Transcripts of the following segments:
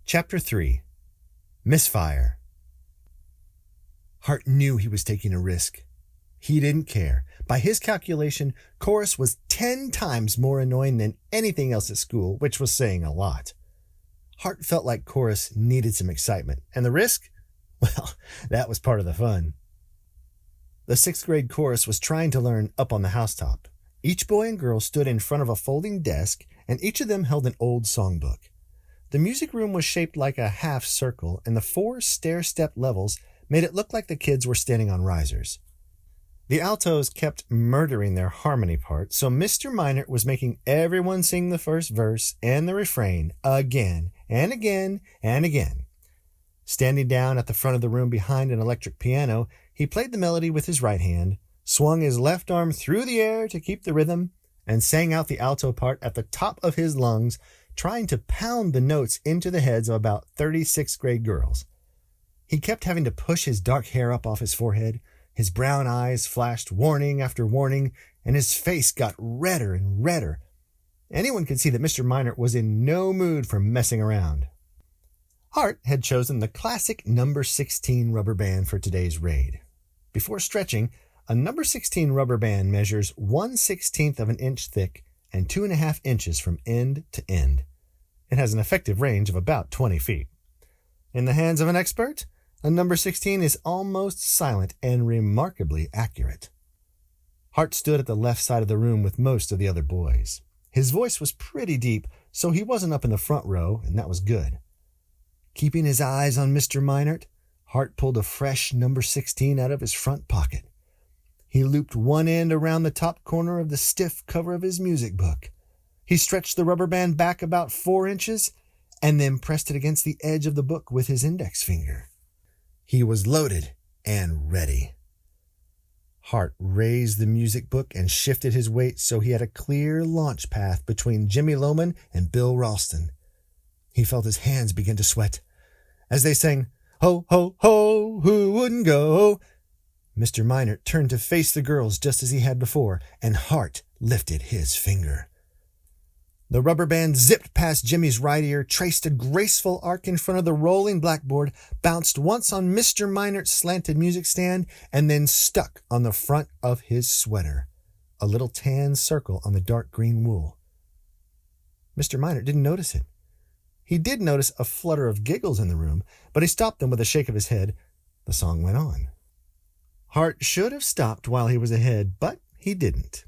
Chapter 3. Misfire. Hart knew he was taking a risk. He didn't care. By his calculation, chorus was 10 times more annoying than anything else at school, which was saying a lot. Hart felt like chorus needed some excitement, and the risk? Well, that was part of the fun. The 6th grade chorus was trying to learn Up on the Housetop. Each boy and girl stood in front of a folding desk, and each of them held an old songbook. The music room was shaped like a half circle, and the 4 stair-step levels made it look like the kids were standing on risers. The altos kept murdering their harmony part, so Mr. Minor was making everyone sing the first verse and the refrain again and again and again. Standing down at the front of the room behind an electric piano, he played the melody with his right hand, swung his left arm through the air to keep the rhythm, and sang out the alto part at the top of his lungs, trying to pound the notes into the heads of about 30 6th grade girls. He kept having to push his dark hair up off his forehead. His brown eyes flashed warning after warning, and his face got redder and redder. Anyone could see that Mr. Minor was in no mood for messing around. Hart had chosen the classic number 16 rubber band for today's raid. Before stretching, a number 16 rubber band measures 1/16 of an inch thick and 2.5 inches from end to end. It has an effective range of about 20 feet. In the hands of an expert, a number 16 is almost silent and remarkably accurate. Hart stood at the left side of the room with most of the other boys. His voice was pretty deep, so he wasn't up in the front row, and that was good. Keeping his eyes on Mr. Minert, Hart pulled a fresh number 16 out of his front pocket. He looped one end around the top corner of the stiff cover of his music book. He stretched the rubber band back about 4 inches and then pressed it against the edge of the book with his index finger. He was loaded and ready. Hart raised the music book and shifted his weight so he had a clear launch path between Jimmy Lohman and Bill Ralston. He felt his hands begin to sweat. As they sang, "Ho, ho, ho, who wouldn't go?" Mr. Minert turned to face the girls just as he had before, and Hart lifted his finger. The rubber band zipped past Jimmy's right ear, traced a graceful arc in front of the rolling blackboard, bounced once on Mr. Minert's slanted music stand, and then stuck on the front of his sweater, a little tan circle on the dark green wool. Mr. Minert didn't notice it. He did notice a flutter of giggles in the room, but he stopped them with a shake of his head. The song went on. Hart should have stopped while he was ahead, but he didn't.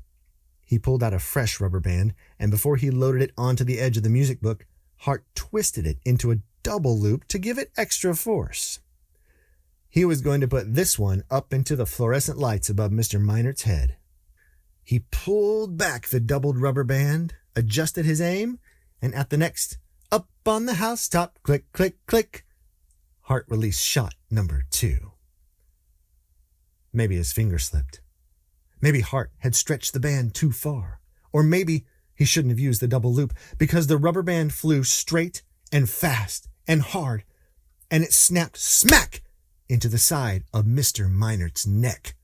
He pulled out a fresh rubber band, and before he loaded it onto the edge of the music book, Hart twisted it into a double loop to give it extra force. He was going to put this one up into the fluorescent lights above Mr. Minert's head. He pulled back the doubled rubber band, adjusted his aim, and at the next "Up on the housetop, click, click, click," Hart released shot number 2. Maybe his finger slipped. Maybe Hart had stretched the band too far. Or maybe he shouldn't have used the double loop because the rubber band flew straight and fast and hard, and it snapped smack into the side of Mr. Minert's neck.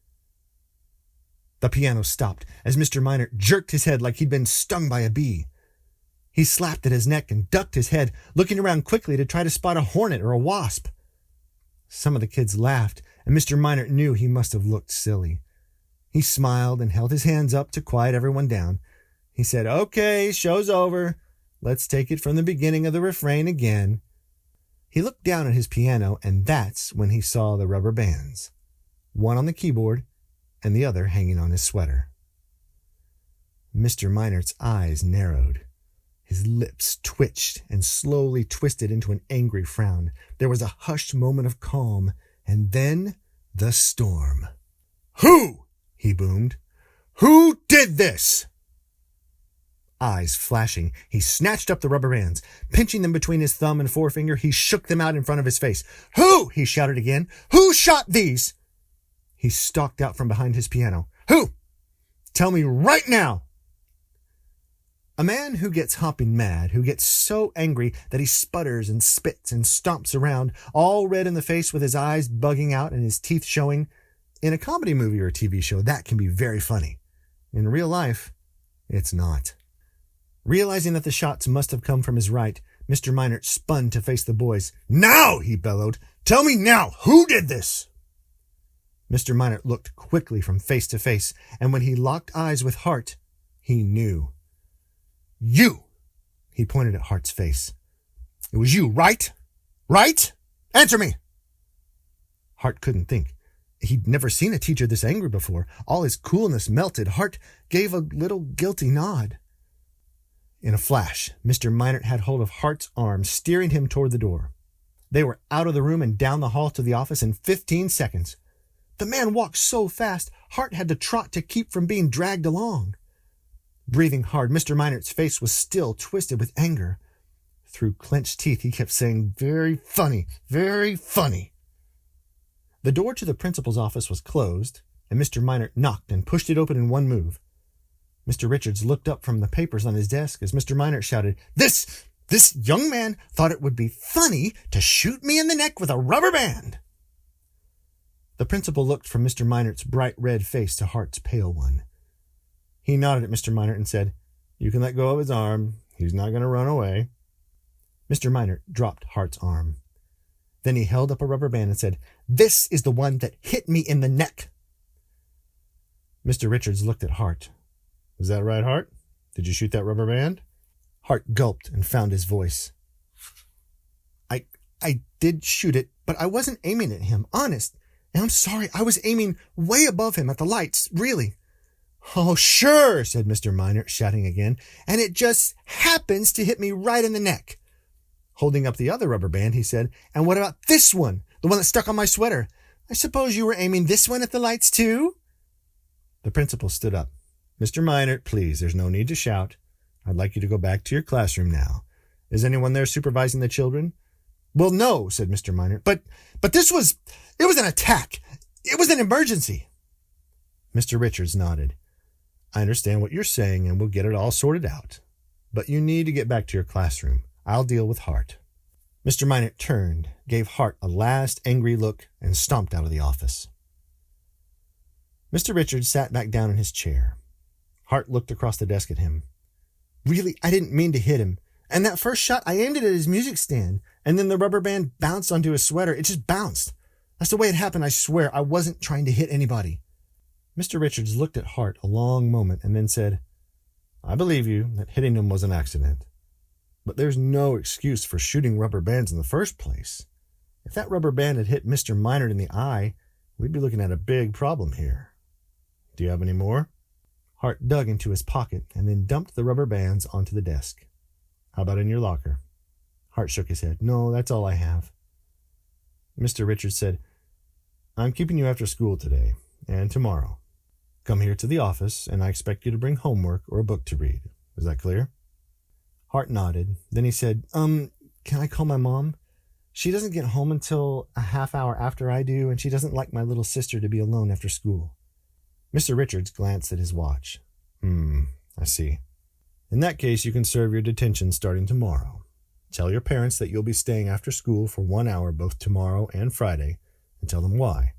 The piano stopped as Mr. Minert jerked his head like he'd been stung by a bee. He slapped at his neck and ducked his head, looking around quickly to try to spot a hornet or a wasp. Some of the kids laughed, and Mr. Minert knew he must have looked silly. He smiled and held his hands up to quiet everyone down. He said, "Okay, show's over. Let's take it from the beginning of the refrain again." He looked down at his piano, and that's when he saw the rubber bands, one on the keyboard and the other hanging on his sweater. Mr. Minert's eyes narrowed. His lips twitched and slowly twisted into an angry frown. There was a hushed moment of calm, and then the storm. "Who?" he boomed. "Who did this?" Eyes flashing, he snatched up the rubber bands. Pinching them between his thumb and forefinger, he shook them out in front of his face. "Who?" he shouted again. "Who shot these?" He stalked out from behind his piano. "Who? Tell me right now!" A man who gets hopping mad, who gets so angry that he sputters and spits and stomps around, all red in the face with his eyes bugging out and his teeth showing. In a comedy movie or a TV show, that can be very funny. In real life, it's not. Realizing that the shots must have come from his right, Mr. Minert spun to face the boys. "Now!" he bellowed. "Tell me now, who did this?" Mr. Minert looked quickly from face to face, and when he locked eyes with Hart, he knew. "You!" He pointed at Hart's face. "It was you, right? Right? Answer me!" Hart couldn't think. He'd never seen a teacher this angry before. All his coolness melted. Hart gave a little guilty nod. In a flash, Mr. Minert had hold of Hart's arm, steering him toward the door. They were out of the room and down the hall to the office in 15 seconds. The man walked so fast, Hart had to trot to keep from being dragged along. Breathing hard, Mr. Minert's face was still twisted with anger. Through clenched teeth, he kept saying, "Very funny, very funny." The door to the principal's office was closed, and Mr. Minert knocked and pushed it open in one move. Mr. Richards looked up from the papers on his desk as Mr. Minert shouted, This young man thought it would be funny to shoot me in the neck with a rubber band." The principal looked from Mr. Minert's bright red face to Hart's pale one. He nodded at Mr. Minert and said, "You can let go of his arm. He's not going to run away." Mr. Minert dropped Hart's arm. Then he held up a rubber band and said, "This is the one that hit me in the neck." Mr. Richards looked at Hart. "Is that right, Hart? Did you shoot that rubber band?" Hart gulped and found his voice. I did shoot it, but I wasn't aiming at him, honest. And I'm sorry, I was aiming way above him at the lights, really." "Oh, sure," said Mr. Minert, shouting again, "and it just happens to hit me right in the neck." Holding up the other rubber band, he said, "And what about this one, the one that stuck on my sweater? I suppose you were aiming this one at the lights, too?" The principal stood up. "Mr. Minert, please, there's no need to shout. I'd like you to go back to your classroom now. Is anyone there supervising the children?" "Well, no," said Mr. Minert, but it was an attack. It was an emergency." Mr. Richards nodded. "I understand what you're saying, and we'll get it all sorted out. But you need to get back to your classroom. I'll deal with Hart." Mr. Minert turned, gave Hart a last angry look, and stomped out of the office. Mr. Richards sat back down in his chair. Hart looked across the desk at him. "Really, I didn't mean to hit him. And that first shot, I aimed it at his music stand, and then the rubber band bounced onto his sweater. It just bounced. That's the way it happened, I swear. I wasn't trying to hit anybody." Mr. Richards looked at Hart a long moment and then said, "I believe you that hitting him was an accident. But there's no excuse for shooting rubber bands in the first place. If that rubber band had hit Mr. Minert in the eye, we'd be looking at a big problem here. Do you have any more?" Hart dug into his pocket and then dumped the rubber bands onto the desk. "How about in your locker?" Hart shook his head. "No, that's all I have." Mr. Richards said, "I'm keeping you after school today and tomorrow. Come here to the office, and I expect you to bring homework or a book to read. Is that clear?" Hart nodded. Then he said, "Can I call my mom? She doesn't get home until a half hour after I do, and she doesn't like my little sister to be alone after school." Mr. Richards glanced at his watch. I see. In that case, you can serve your detention starting tomorrow. Tell your parents that you'll be staying after school for 1 hour both tomorrow and Friday, and tell them why.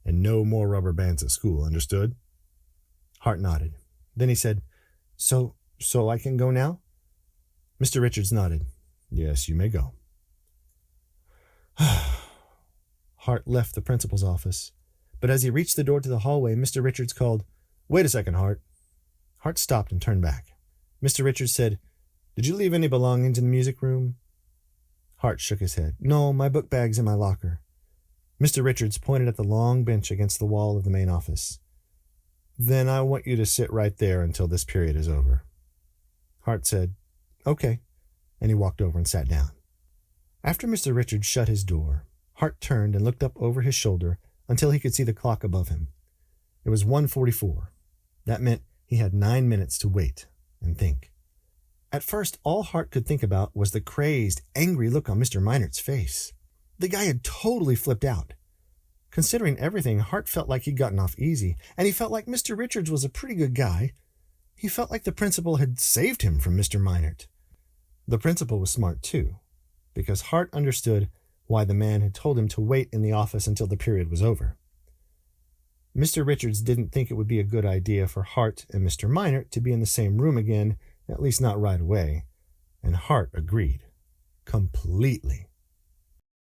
And no more rubber bands at school, understood?" Hart nodded. Then he said, So I can go now?" Mr. Richards nodded. "Yes, you may go." Hart left the principal's office, but as he reached the door to the hallway, Mr. Richards called, "Wait a second, Hart." Hart stopped and turned back. Mr. Richards said, "Did you leave any belongings in the music room?" Hart shook his head. "No, my book bag's in my locker." Mr. Richards pointed at the long bench against the wall of the main office. "Then I want you to sit right there until this period is over." Hart said, "Okay," and he walked over and sat down. After Mr. Richards shut his door, Hart turned and looked up over his shoulder until he could see the clock above him. It was 1:44. That meant he had 9 minutes to wait and think. At first, all Hart could think about was the crazed, angry look on Mr. Minert's face. The guy had totally flipped out. Considering everything, Hart felt like he'd gotten off easy, and he felt like Mr. Richards was a pretty good guy. He felt like the principal had saved him from Mr. Minert. The principal was smart, too, because Hart understood why the man had told him to wait in the office until the period was over. Mr. Richards didn't think it would be a good idea for Hart and Mr. Minert to be in the same room again, at least not right away, and Hart agreed. completely.